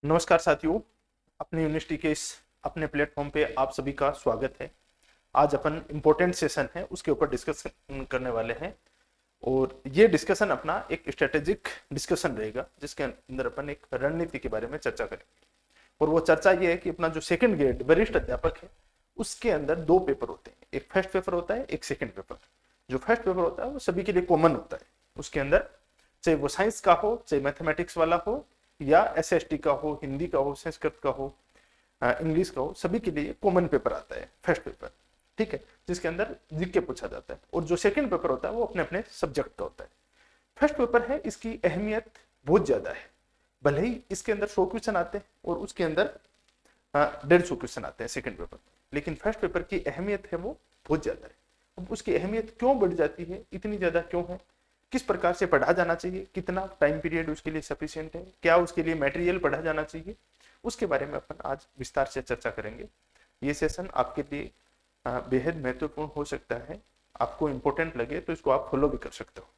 नमस्कार साथियों, अपनी यूनिवर्सिटी के इस अपने प्लेटफॉर्म पे आप सभी का स्वागत है। आज अपन इम्पोर्टेंट सेशन है उसके ऊपर डिस्कशन करने वाले हैं और ये डिस्कशन अपना एक स्ट्रेटेजिक डिस्कशन रहेगा जिसके अंदर अपन एक रणनीति के बारे में चर्चा करेंगे। और वो चर्चा ये है कि अपना जो सेकंड ग्रेड वरिष्ठ अध्यापक है उसके अंदर दो पेपर होते हैं, एक फर्स्ट पेपर होता है, एक सेकेंड पेपर। जो फर्स्ट पेपर होता है वो सभी के लिए कॉमन होता है। उसके अंदर चाहे वो साइंस का हो, चाहे मैथमेटिक्स वाला हो या एसएसटी का हो, हिंदी का हो, संस्कृत का हो, इंग्लिश का हो, सभी के लिए कॉमन पेपर आता है फर्स्ट पेपर। ठीक है, जिसके अंदर जीके पूछा जाता है। और जो सेकंड पेपर होता है वो अपने अपने सब्जेक्ट का होता है। फर्स्ट पेपर है, इसकी अहमियत बहुत ज्यादा है। भले ही इसके अंदर 100 क्वेश्चन आते हैं और उसके अंदर 150 क्वेश्चन आते हैं सेकंड पेपर, लेकिन फर्स्ट पेपर की अहमियत है वो बहुत ज्यादा है। अब उसकी अहमियत क्यों बढ़ जाती है, इतनी ज्यादा क्यों है, किस प्रकार से पढ़ा जाना चाहिए, कितना टाइम पीरियड उसके लिए सफिशिएंट है, क्या उसके लिए मटेरियल पढ़ा जाना चाहिए, उसके बारे में अपन आज विस्तार से चर्चा करेंगे। ये सेशन आपके लिए बेहद महत्वपूर्ण हो सकता है। आपको इंपॉर्टेंट लगे तो इसको आप फॉलो भी कर सकते हो।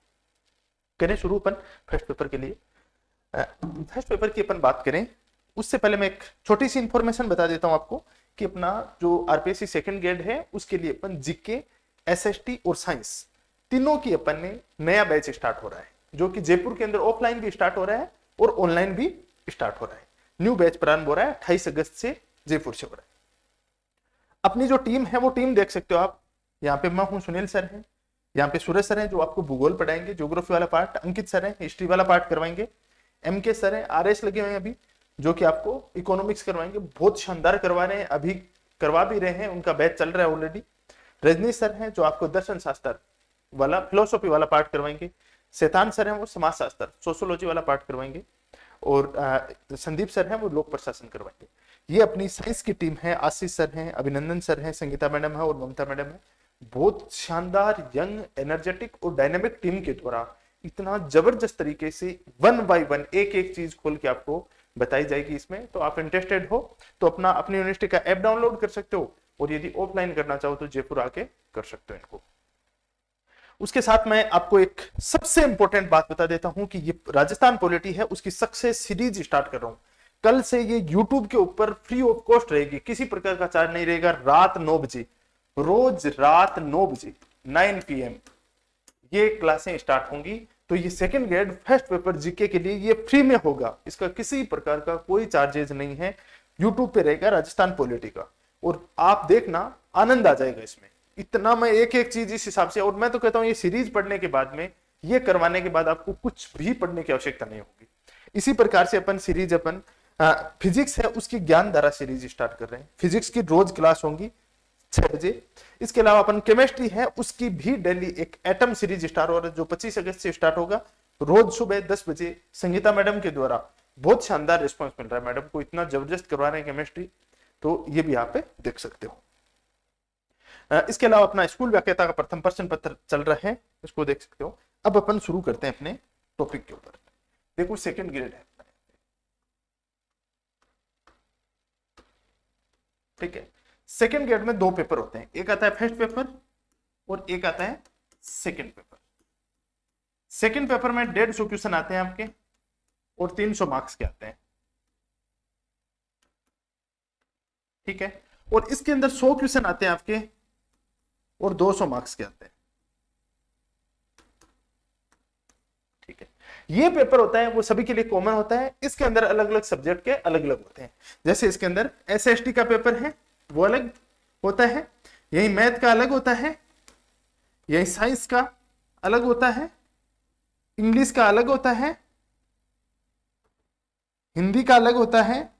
करें शुरू अपन फर्स्ट पेपर के लिए। फर्स्ट पेपर की अपन बात करें उससे पहले मैं एक छोटी सी इंफॉर्मेशन बता देता हूं आपको कि अपना जो आरपीएससी सेकंड ग्रेड है उसके लिए अपन जीके, एसएसटी और साइंस तीनों की अपन ने नया बैच स्टार्ट हो रहा है, जो कि जयपुर के अंदर ऑफलाइन भी स्टार्ट हो रहा है और ऑनलाइन भी स्टार्ट हो रहा है। न्यू बैच प्रारंभ हो रहा है 28 अगस्त से जयपुर से हो रहा है। अपनी जो टीम है वो टीम देख सकते हो आप। यहाँ पे मैं हूं, सुनील सर है, यहाँ पे सूरज सर है जो आपको भूगोल पढ़ाएंगे, ज्योग्राफी वाला पार्ट, अंकित सर है हिस्ट्री वाला पार्ट करवाएंगे, एमके सर है, आरएस लगे हुए हैं अभी जो कि आपको इकोनॉमिक्स करवाएंगे, बहुत शानदार करवा रहे हैं, अभी करवा भी रहे हैं, उनका बैच चल रहा है ऑलरेडी। रजनी सर है जो आपको दर्शन शास्त्र वाला, फिलोसॉफी वाला पार्ट करवाएंगे। शैतान सर हैं वो समाज शास्त्र, सोशियोलॉजी वाला पार्ट करवाएंगे। और संदीप सर हैं वो लोक प्रशासन करवाएंगे। ये अपनी साइंस की टीम है। आशीष सर हैं, अभिनंदन सर हैं, संगीता मैडम है और ममता मैडम है। बहुत शानदार, यंग, एनर्जेटिक और डायनेमिक टीम के द्वारा इतना जबरदस्त तरीके से वन बाय वन एक एक चीज खोल के आपको बताई जाएगी इसमें। तो आप इंटरेस्टेड हो तो अपना अपनी यूनिवर्सिटी का ऐप डाउनलोड कर सकते हो और यदि ऑफलाइन करना चाहो तो जयपुर आके कर सकते हो इनको। उसके साथ मैं आपको एक सबसे इंपॉर्टेंट बात बता देता हूं कि ये राजस्थान पॉलिटी है उसकी सक्सेस सीरीज स्टार्ट कर रहा हूं। कल से ये यूट्यूब के ऊपर फ्री ऑफ कॉस्ट रहेगी, किसी प्रकार का चार्ज नहीं रहेगा। रात 9 बजे, रोज रात 9 बजे 9 PM ये क्लासें स्टार्ट होंगी। तो ये second grade first paper GK के लिए ये फ्री में होगा, इसका किसी प्रकार का कोई चार्जेस नहीं है। यूट्यूब पे रहेगा राजस्थान पॉलिटी का, और आप देखना आनंद आ जाएगा इसमें। इतना मैं एक एक चीज इस हिसाब से, और मैं तो कहता हूं ये सीरीज पढ़ने के बाद में, ये करवाने के बाद आपको कुछ भी पढ़ने की आवश्यकता नहीं होगी। इसी प्रकार से अपन सीरीज अपन फिजिक्स है उसकी ज्ञान धारा सीरीज स्टार्ट कर रहे हैं। फिजिक्स की रोज क्लास होंगी 6 बजे। इसके अलावा अपन केमिस्ट्री है उसकी भी डेली एक एटम सीरीज स्टार्ट हो रहा है जो 25 अगस्त से स्टार्ट होगा, रोज सुबह 10 बजे। संगीता मैडम के द्वारा बहुत शानदार रिस्पॉन्स मिल रहा है, मैडम को इतना जबरदस्त करवा रहे हैं केमिस्ट्री, तो ये भी यहाँ पे देख सकते हो। इसके अलावा अपना स्कूल व्याख्याता का प्रथम प्रश्न पत्र चल रहा है, इसको देख सकते हो। अब अपन शुरू करते हैं अपने टॉपिक के ऊपर। देखो सेकंड ग्रेड है, ठीक है। सेकंड ग्रेड में दो पेपर होते हैं, एक आता है फर्स्ट पेपर और एक आता है सेकंड पेपर। सेकंड पेपर में 150 क्वेश्चन आते हैं आपके और 300 मार्क्स के आते हैं, ठीक है। और इसके अंदर 100 क्वेश्चन आते हैं आपके और 200 मार्क्स के आते हैं, ठीक है। ये पेपर होता है वो सभी के लिए कॉमन होता है। इसके अंदर अलग अलग सब्जेक्ट के अलग अलग होते हैं। जैसे इसके अंदर एसएसटी का पेपर है वो अलग होता है, यही मैथ का अलग होता है, यही साइंस का अलग होता है, इंग्लिश का अलग होता है, हिंदी का अलग होता है,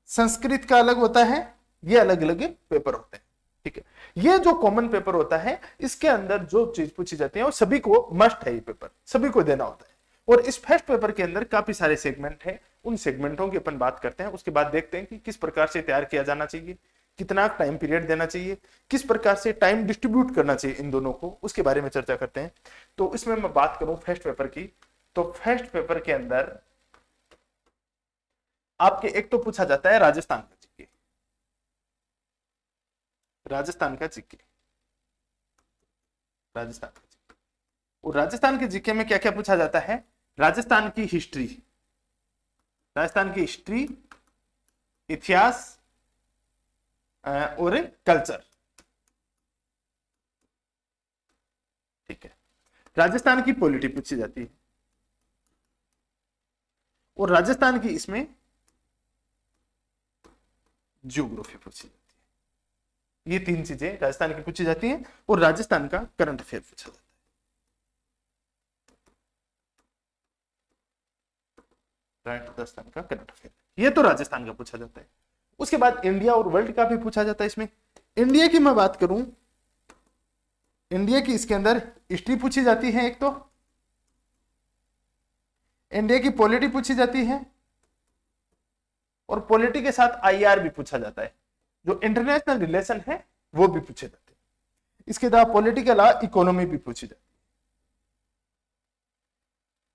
संस्कृत का अलग होता है। ये अलग अलग पेपर होते हैं, ठीक है। ये जो कॉमन पेपर होता है इसके अंदर जो चीज पूछी जाती है वो सभी को मस्ट है, ये पेपर सभी को देना होता है। और इस फर्स्ट पेपर के अंदर काफी सारे सेगमेंट हैं, उन सेगमेंटों की अपन बात करते हैं। उसके बाद देखते हैं कि किस प्रकार से तैयार किया जाना चाहिए, कितना टाइम पीरियड देना चाहिए, किस प्रकार से टाइम डिस्ट्रीब्यूट करना चाहिए इन दोनों को, उसके बारे में चर्चा करते हैं। तो इसमें मैं बात करूं फर्स्ट पेपर की, तो फर्स्ट पेपर के अंदर आपके एक तो पूछा जाता है राजस्थान का जीके, राजस्थान का जीके, राजस्थान का जीके। और राजस्थान के जीके में क्या क्या पूछा जाता है, राजस्थान की हिस्ट्री, राजस्थान की हिस्ट्री, इतिहास और कल्चर। ठीक है। राजस्थान की पॉलिटी पूछी जाती है और राजस्थान की इसमें ज्योग्राफी पूछी जाती है। ये तीन चीजें राजस्थान की पूछी जाती हैं और राजस्थान का करंट अफेयर पूछा जाता है। राजस्थान का करंट अफेयर, ये तो राजस्थान का पूछा जाता है। उसके बाद इंडिया और वर्ल्ड का भी पूछा जाता है। इसमें इंडिया की मैं बात करूं, इंडिया की इसके अंदर हिस्ट्री पूछी जाती है, एक तो इंडिया की पॉलिटी पूछी जाती है और पॉलिटी के साथ आईआर भी पूछा जाता है, जो इंटरनेशनल रिलेशन है वो भी पूछे जाते हैं। इसके अलावा पॉलिटी के अलावा इकोनॉमी भी पूछी जाती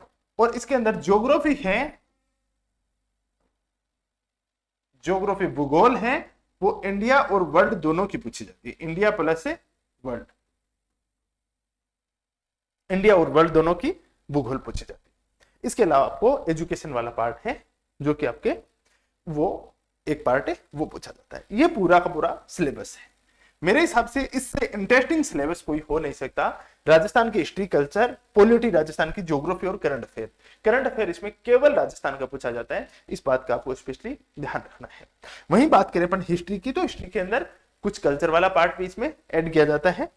है और इसके अंदर ज्योग्राफी है, ज्योग्राफी भूगोल है, वो इंडिया और वर्ल्ड दोनों की पूछी जाती है। इंडिया प्लस वर्ल्ड, इंडिया और वर्ल्ड दोनों की भूगोल पूछी जाती है। इसके अलावा आपको एजुकेशन वाला पार्ट है जो कि आपके वो एक पार्ट है, वो पूछा जाता है। ये पूरा का पूरा सिलेबस है। मेरे हिसाब से इससे इंटरेस्टिंग सिलेबस कोई हो नहीं सकता। राजस्थान की हिस्ट्री, कल्चर, पॉलिटी, राजस्थान की ज्योग्राफी और करंट अफेयर। करंट अफेयर इसमें केवल राजस्थान का पूछा जाता है, इस बात का आपको स्पेशली ध्यान रखना है। वहीं बात करें अपन हिस्ट्री की, तो हिस्ट्री के अंदर कुछ कल्चर वाला पार्ट भी इसमें ऐड किया जाता है।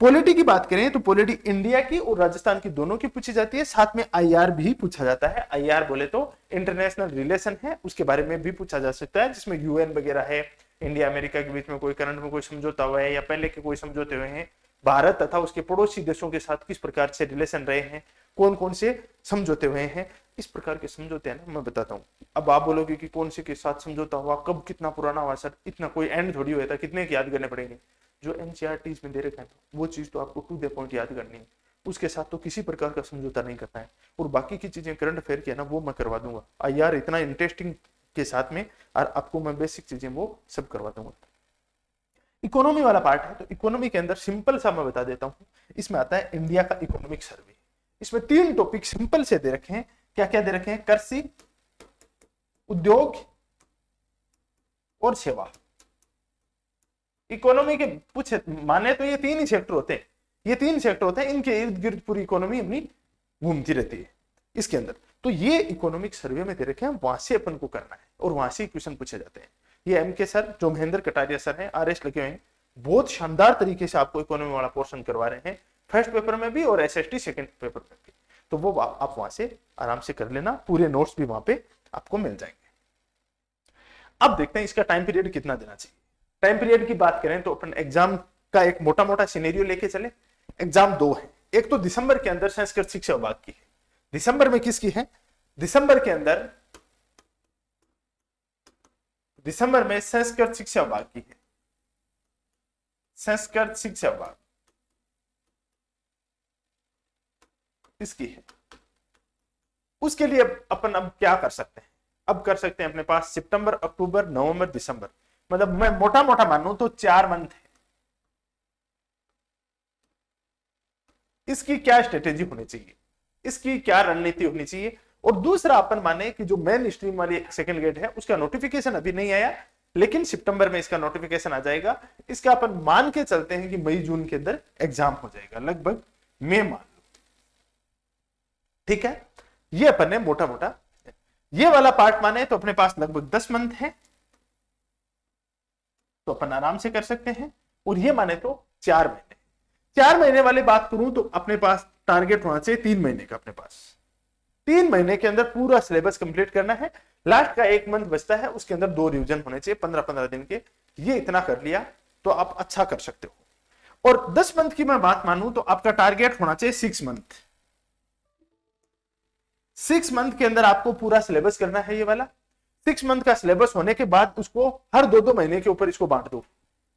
पॉलिटी की बात करें तो पॉलिटी इंडिया की और राजस्थान की दोनों की पूछी जाती है, साथ में आईआर भी पूछा जाता है। आईआर बोले तो इंटरनेशनल रिलेशन है, उसके बारे में भी पूछा जा सकता है, जिसमें यूएन वगैरह है, इंडिया अमेरिका के बीच में कोई करंट में कोई समझौता हुआ है या पहले के कोई समझौते हुए हैं, भारत तथा उसके पड़ोसी देशों के साथ किस प्रकार से रिलेशन रहे हैं, कौन कौन से समझौते हुए हैं, इस प्रकार के समझौते हैं ना, मैं बताता हूँ। अब आप बोलोगे कि कौन से के साथ समझौता हुआ, कब, कितना पुराना हुआ सर, इतना कोई एंड थोड़ी हुआ था, कितने की याद करने पड़ेंगे। जो एनसीईआरटी में दे रखा है वो चीज तो आपको टू द पॉइंट याद करनी है, उसके साथ तो किसी प्रकार का समझौता नहीं करना है। और बाकी की चीजें करंट अफेयर की है ना, वो मैं करवा दूंगा आईआर इतना इंटरेस्टिंग के साथ में, और आपको मैं बेसिक चीजें वो सब करवा दूंगा। इकोनॉमी वाला पार्ट है, तो इकोनॉमी के अंदर सिंपल सा मैं बता देता हूँ। इसमें आता है इंडिया का इकोनॉमिक सर्वे। इसमें 3 टॉपिक सिंपल से दे रखे हैं। क्या क्या दे रखे हैं? कृषि, उद्योग और सेवा। इकोनॉमी के पूछे माने तो ये 3 ही सेक्टर होते हैं, ये 3 सेक्टर होते हैं, इनके इर्द गिर्द पूरी इकोनॉमी अपनी घूमती रहती है इसके अंदर। तो ये इकोनॉमिक सर्वे में दे रखे हैं, वहां से अपन को करना है और वहां से क्वेश्चन पूछे जाते हैं। ये एमके सर, जो महेंद्र कटारिया सर हैं, आरएस लगे हुए हैं, बहुत शानदार तरीके से आपको इकोनॉमी वाला पोर्शन करवा रहे हैं, फर्स्ट पेपर में भी और एसएसटी सेकंड पेपर में भी। तो वो आप वहां से आराम से कर लेना, पूरे नोट्स भी वहां पे आपको मिल जाएंगे। अब देखते हैं इसका टाइम पीरियड कितना देना चाहिए। टाइम पीरियड की बात करें तो अपन एग्जाम का एक मोटा मोटा सिनेरियो लेके चले। एग्जाम 2 है, एक तो दिसंबर के अंदर संस्कृत शिक्षा विभाग की है। दिसंबर में किसकी है? दिसंबर के अंदर, दिसंबर में संस्कृत शिक्षा विभाग की है, संस्कृत शिक्षा विभाग इसकी है। उसके लिए अपन अब क्या कर सकते हैं? अब कर सकते हैं, अपने पास सितंबर, अक्टूबर, नवंबर, दिसंबर, मतलब मैं मोटा मोटा मानूं तो 4 मंथ है। इसकी क्या स्ट्रेटेजी होनी चाहिए, इसकी क्या रणनीति होनी चाहिए। और दूसरा अपन माने कि जो मेन स्ट्रीम वाली सेकंड गेट है उसका नोटिफिकेशन अभी नहीं आया, लेकिन सितंबर में इसका नोटिफिकेशन आ जाएगा। इसका अपन मान के चलते हैं कि मई जून के अंदर एग्जाम हो जाएगा, लगभग मई मान लो, ठीक है। ये अपन ने मोटा मोटा ये वाला पार्ट माने तो अपने पास लगभग 10 मंथ है, तो अपन आराम से कर सकते हैं। और ये माने तो 4 महीने, 4 महीने वाली बात करूं तो अपने पास टारगेट होना चाहिए 3 महीने का। अपने पास 3 महीने के अंदर पूरा सिलेबस कंप्लीट करना है। लास्ट का 1 मंथ बचता है, उसके अंदर 2 रिवीजन होने चाहिए 15-15 दिन के। ये इतना कर लिया तो आप अच्छा कर सकते हो। और 10 मंथ की मैं बात मानूं तो आपका टारगेट होना चाहिए 6 मंथ। 6 मंथ के अंदर आपको पूरा सिलेबस करना है ये वाला। 6 मंथ का सिलेबस होने के बाद उसको हर 2-2 महीने के ऊपर इसको बांट दो,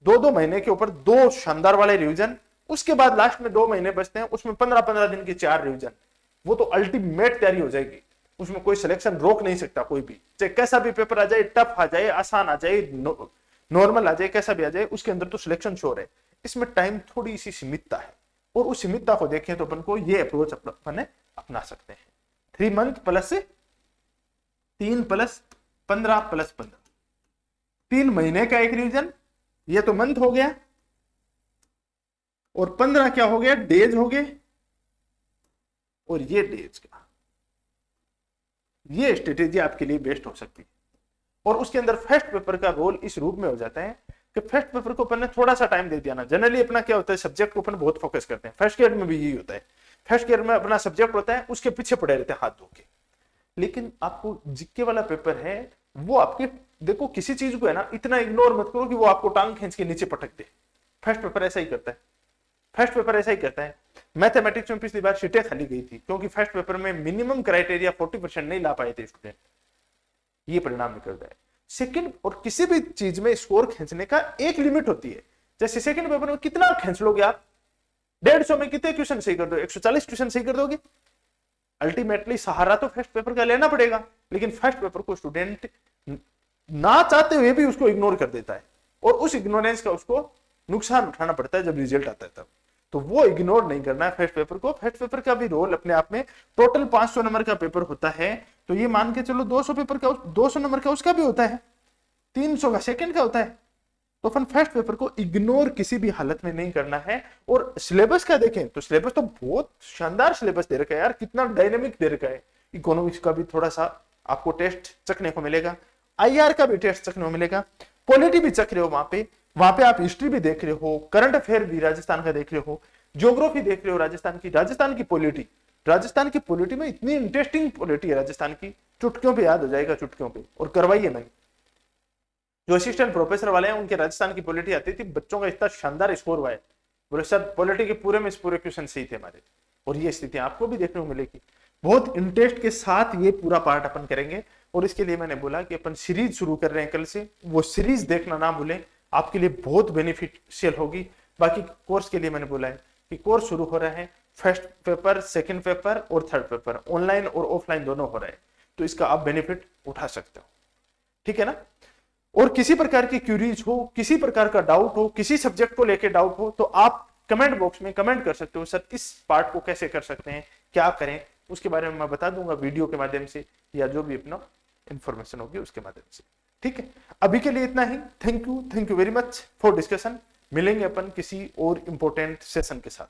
2-2 महीने के ऊपर 2 शानदार वाले रिवीजन। उसके बाद लास्ट में 2 महीने बचते हैं, उसमें 15-15 दिन के 4 रिवीजन। वो तो अल्टीमेट तैयारी हो जाएगी, उसमें कोई सिलेक्शन रोक नहीं सकता कोई भी, चाहे कैसा भी पेपर आ जाए, टफ आ जाए, आसान आ जाए, नॉर्मल आ जाए, कैसा भी आ जाए, उसके अंदर तो सिलेक्शन श्योर है। इसमें टाइम थोड़ी सी सीमितता है, और उस सीमितता को देखें तो अपन को ये अप्रोच अपन अपना सकते हैं। 3 मंथ प्लस 3 + 15 + 15, 3 महीने का एक रिवीजन, ये तो मंथ हो गया, और 15 क्या हो गया, डेज हो गए, और ये डेज का, ये स्ट्रेटेजी आपके लिए बेस्ट हो सकती है। और उसके अंदर फर्स्ट पेपर का रोल इस रूप में हो जाता है कि फर्स्ट पेपर को अपन ने थोड़ा सा टाइम दे दिया ना, जनरली अपना क्या होता है, सब्जेक्ट को अपन बहुत फोकस करते हैं, फर्स्ट ईयर में भी यही होता है, फर्स्ट ईयर में अपना सब्जेक्ट होता है, उसके पीछे पड़े रहते हैं हाथ धो के। लेकिन आपको जीके वाला पेपर है, वो आपके, देखो किसी चीज को है ना इतना इग्नोर मत करो कि वो आपको टांग खींच के नीचे पटक दे। फर्स्ट पेपर ऐसा ही करता है, फर्स्ट पेपर ऐसा ही करता है। मैथमेटिक्स में पिछली बार सीटें खाली गई थी क्योंकि फर्स्ट पेपर में मिनिमम क्राइटेरिया 40% नहीं ला पाए थे स्टूडेंट, ये परिणाम निकलता है। सेकंड, और किसी भी चीज में स्कोर खींचने का एक लिमिट होती है। जैसे सेकंड पेपर में कितना खींच लोगे आप, 150 में कितने क्वेश्चन सही कर दो, 140 क्वेश्चन सही कर दोगे। अल्टीमेटली सहारा तो फर्स्ट पेपर का लेना पड़ेगा, लेकिन फर्स्ट पेपर को स्टूडेंट ना चाहते हुए भी उसको इग्नोर कर देता है, और उस इग्नोरेंस का उसको नुकसान उठाना पड़ता है जब रिजल्ट आता है तब। तो वो इग्नोर नहीं करना है फर्स्ट पेपर को। फर्स्ट पेपर का भी रोल अपने आप में, टोटल 500 नंबर का पेपर होता है, तो ये मान के चलो 200 पेपर का, 200 नंबर का उसका भी होता है, 300 का सेकंड का होता है। तो अपन फर्स्ट पेपर को इग्नोर किसी भी हालत में नहीं करना है। और सिलेबस का देखें तो सिलेबस तो बहुत शानदार सिलेबस दे रखा है यार, कितना डायनेमिक दे रखा है। इकोनॉमिक्स का भी थोड़ा सा आपको टेस्ट चखने को मिलेगा, आईआर का भी टेस्ट चखने को मिलेगा, पॉलिटी भी चख रहे हो वहां पे आप हिस्ट्री भी देख रहे हो, करंट अफेयर भी राजस्थान का देख रहे हो, ज्योग्राफी देख रहे हो राजस्थान की पॉलिटी, राजस्थान की पॉलिटी में इतनी इंटरेस्टिंग पॉलिटी है राजस्थान की, चुटकियों पे याद हो जाएगा, चुटकियों पे। और करवाइए नहीं, जो असिस्टेंट प्रोफेसर वाले हैं उनके राजस्थान की पॉलिटी आती थी, बच्चों का इतना शानदार स्कोर हुआ है, बोले सर पॉलिटी के पूरे में पूरे क्वेश्चन सही थे हमारे। और ये स्थिति आपको भी देखने को मिलेगी। बहुत इंटरेस्ट के साथ ये पूरा पार्ट अपन करेंगे, और इसके लिए मैंने बोला कि अपन सीरीज शुरू कर रहे हैं कल से, वो सीरीज देखना ना भूलें, आपके लिए बहुत बेनिफिशियल होगी। बाकी कोर्स के लिए मैंने बोला है कि कोर्स शुरू हो रहा है, फर्स्ट पेपर, सेकंड पेपर और थर्ड पेपर, ऑनलाइन और ऑफलाइन दोनों हो रहा है, तो इसका आप बेनिफिट उठा सकते हो, ठीक है ना। और किसी प्रकार की क्यूरीज हो, किसी प्रकार का डाउट हो, किसी सब्जेक्ट को लेकर डाउट हो, तो आप कमेंट बॉक्स में कमेंट कर सकते हो, सर इस पार्ट को कैसे कर सकते हैं, क्या करें, उसके बारे में मैं बता दूंगा वीडियो के माध्यम से, या जो भी अपना इंफॉर्मेशन होगी उसके माध्यम से, ठीक है। अभी के लिए इतना ही। Thank you very much for discussion. मिलेंगे अपन किसी और इंपॉर्टेंट सेशन के साथ।